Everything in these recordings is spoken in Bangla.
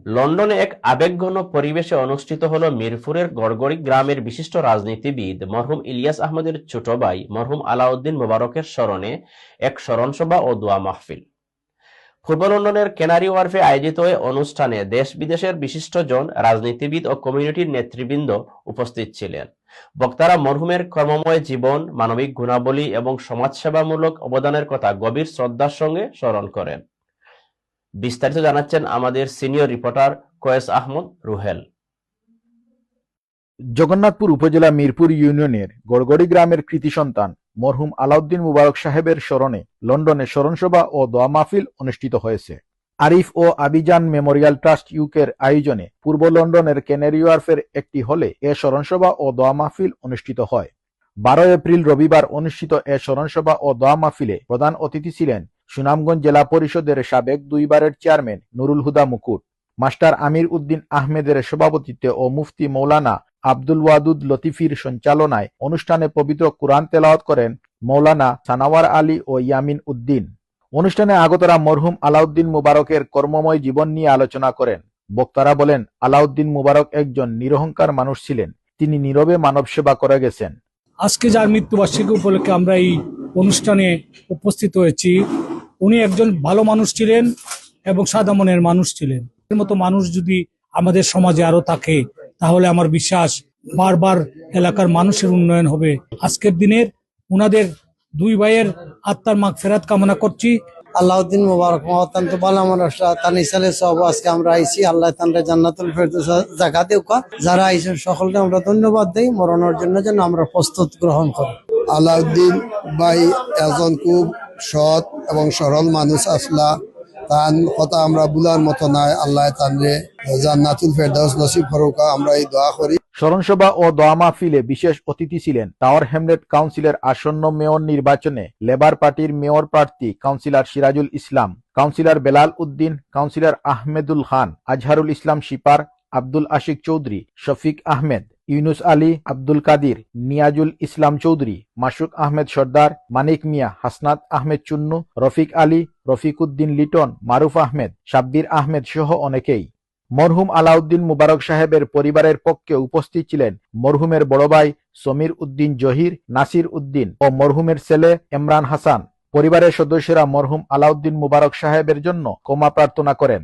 লন্ডনে এক আবেগঘন পরিবেশে অনুষ্ঠিত হলো মিরপুরের গড়গড়ি গ্রামের বিশিষ্ট রাজনীতিবিদ মরহুম ইলিয়াস আহমেদের ছোট ভাই মরহুম আলাউদ্দিন মোবারকের স্মরণে এক স্মরণসভা ও দোয়া মাহফিল। পূর্ব লন্ডনের ক্যানারি ওয়ার্ফে আয়োজিত এই অনুষ্ঠানে দেশ বিদেশের বিশিষ্টজন, রাজনীতিবিদ ও কমিউনিটির নেতৃবৃন্দ উপস্থিত ছিলেন। বক্তারা মরহুমের কর্মময় জীবন, মানবিক গুণাবলী এবং সমাজসেবামূলক অবদানের কথা গভীর শ্রদ্ধার সঙ্গে স্মরণ করেন। বিস্তারিত জানাচ্ছেন আমাদের সিনিয়র রিপোর্টার কয়েস আহমদ রুহেল। জগন্নাথপুর উপজেলা মিরপুর ইউনিয়নের গড়গড়ি গ্রামের কৃতি সন্তান মরহুম আলাউদ্দিন মুবারক সাহেবের স্মরণে লন্ডনে স্মরণসভা ও দোয়া মাহফিল অনুষ্ঠিত হয়েছে। আরিফ ও আবিজান মেমোরিয়াল ট্রাস্ট ইউকের আয়োজনে পূর্ব লন্ডনের ক্যানারি ওয়ার্ফের একটি হলে এ স্মরণসভা ও দোয়া মাহফিল অনুষ্ঠিত হয়। 12 এপ্রিল রবিবার অনুষ্ঠিত এ স্মরণসভা ও দোয়া মাহফিলে প্রধান অতিথি ছিলেন সুনামগঞ্জ জেলা পরিষদের সাবেক 2 বারের চেয়ারম্যান নুরুল হুদা মুকুট, মাস্টার আমির উদ্দিন আহমেদের সভাপতিত্বে ও মুফতি মৌলানা আব্দুল ওয়াদুদ লতিফির সঞ্চালনায় অনুষ্ঠানে পবিত্র কুরআন তেলাওয়াত করেন মৌলানা সানাওয়ার আলী ও ইয়ামিন উদ্দিন। অনুষ্ঠানে আগতরা মরহুম আলাউদ্দিন মুবারকের কর্মময় জীবন নিয়ে আলোচনা করেন। বক্তারা বলেন, আলাউদ্দিন মুবারক একজন নিরহংকার মানুষ ছিলেন। তিনি নীরবে মানব সেবা করে গেছেন। আজকে যার মৃত্যুবার্ষিকী উপলক্ষে আমরা এই অনুষ্ঠানে উপস্থিত হয়েছি। উনি একজন ভালো মানুষ ছিলেন এবং সাদা মনের মানুষ ছিলেন। এর মতো মানুষ যদি আমাদের সমাজে আরো থাকে তাহলে আমার বিশ্বাস বারবার এলাকার মানুষের উন্নয়ন হবে। আজকের দিনের উনাদের 2 ভাইয়ের আত্মার মাগফিরাত কামনা করছি। আলাউদ্দিন মুবারক অত্যন্ত ভালো মানুষ, তার ইসালে সব আজকে আমরা আইছি। আল্লাহ তাআলা জান্নাতুল ফেরদৌস জায়গা দেউক। যারা আইছেন সকলকে আমরা ধন্যবাদ দেই। মরণের জন্য যেন আমরা প্রস্তুত গ্রহণ করি। আলাউদ্দিন ভাই একজন খুব সৎ এবং সরল মানুষ আসলা। তার কথা আমরা বুলার মতো নাই। আল্লাহ তাআলা জান্নাতুল ফেরদৌস নসিব করুক, আমরা এই দোয়া করি। স্মরণসভা ও দোয়া মাহফিলে বিশেষ অতিথি ছিলেন টাওয়ার হ্যামলেট কাউন্সিলের আসন্ন মেয়র নির্বাচনে লেবার পার্টির মেয়র প্রার্থী councillor Sirajul Islam, councillor Belal Uddin, councillor Ahmedul খান, আজহারুল ইসলাম শিপার, আব্দুল আশিক চৌধুরী, শফিক আহমেদ, ইউনুস আলী, আব্দুল কাদির, নিয়াজুল ইসলাম চৌধুরী, মাসুক আহমেদ সর্দার, মানিক মিয়া, হাসনাত আহমেদ চুন্নু, রফিক আলী, রফিক উদ্দিন লিটন, মারুফ আহমেদ, শাব্বির আহমেদ সহ অনেকেই। মরহুম আলাউদ্দিন মুবারক সাহেবের পরিবারের পক্ষে উপস্থিত ছিলেন মরহুমের বড় ভাই সমীর উদ্দিন জহির, নাসির উদ্দিন ও মরহুমের ছেলে ইমরান হাসান। পরিবারের সদস্যরা মরহুম আলাউদ্দিন মুবারক সাহেবের জন্য ক্ষমা প্রার্থনা করেন।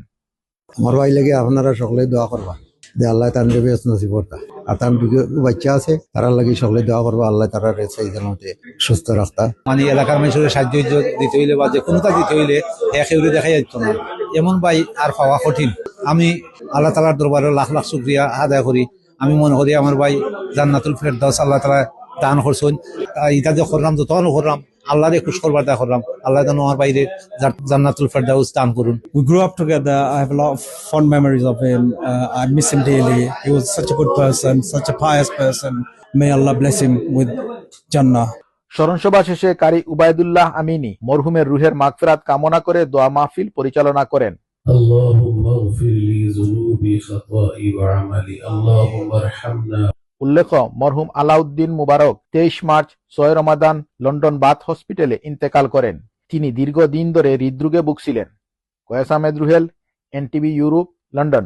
আমার ভাই লাগে আপনারা সকলে দোয়া করবা যে আল্লাহ তার বেশ নসিব করতা। আর তার বাচ্চা আছে, তারা লাগে সকলে দোয়া করবা আল্লাহ তারা সেই জন্যতে সুস্থ রাখতা। মানে এলাকার মানুষের সাহায্য দিতে হইলে বা যে কোনোটা দিতে হইলে একেবারে দেখা যেত না। এমন ভাই আর পাওয়া কঠিন। আমি আল্লাহ তাআলার দরবারে লাখ লাখ শুকরিয়া আদায় করি। আমি মনে করি আমার ভাই জান্নাতুল ফেরদৌস আল্লাহ তাআলা দান করছেন। এটা যে করলাম যতক্ষণ করলাম আল্লাহরে খুশ করবার দা করলাম। আল্লাহ যেন আমার বাইরে জান্নাতুল ফেরদৌস দান করুন। We grew up together. I have a lot of fond memories of him. I miss him daily. He was such a good person, such a pious person. May Allah bless him with Jannah. স্মরণসভা শেষে কারি উবাইদুল্লাহ আমিনী মরহুমের রুহের মাগফিরাত কামনা করে দোয়া মাহফিল পরিচালনা করেন। আল্লাহুম্মা ইগফির লি যুনুবি খাতাই ওয়া আমালি আল্লাহুম্মা আরহামনা। উল্লেখ্য, মরহুম আলাউদ্দিন মুবারক 23 মার্চ 6 রমাদান লন্ডন বাথ হসপিটালে ইন্তেকাল করেন। তিনি দীর্ঘদিন ধরে হৃদরোগে ভুগছিলেন। Kayes Ahmed Ruhel, NTV Europe, London.